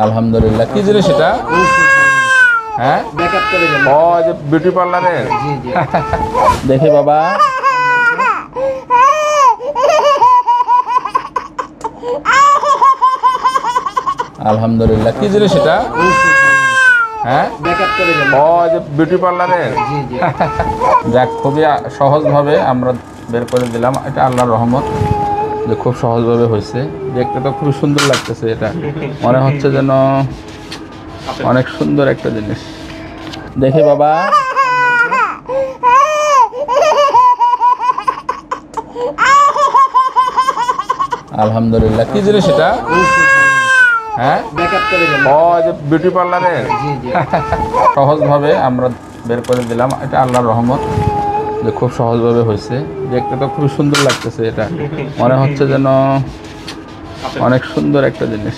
আলহামদুলিল্লাহ। কি জিনিস এটা? হ্যাঁ, ও যে বিউটি পার্লারের। দেখি বাবা। আলহামদুলিল্লাহ। কি জিনিস এটা? হ্যাঁ, ও যে বিউটি পার্লারের। যাক, খুবই সহজভাবে আমরা বের করে দিলাম। এটা আল্লাহর রহমত যে খুব সহজভাবে হয়েছে। দেখতে তো খুব সুন্দর লাগতেছে। এটা মনে হচ্ছে যেন অনেক সুন্দর একটা জিনিস। দেখি বাবা। আলহামদুলিল্লাহ। কি জিনিস এটা? হ্যাঁ, ও যে বিউটি পার্লারের। সহজভাবে আমরা বের করে দিলাম। এটা আল্লাহর রহমত যে খুব সহজভাবে হয়েছে। দেখতে তো খুব সুন্দর লাগতেছে। এটা মনে হচ্ছে যেন অনেক সুন্দর একটা জিনিস।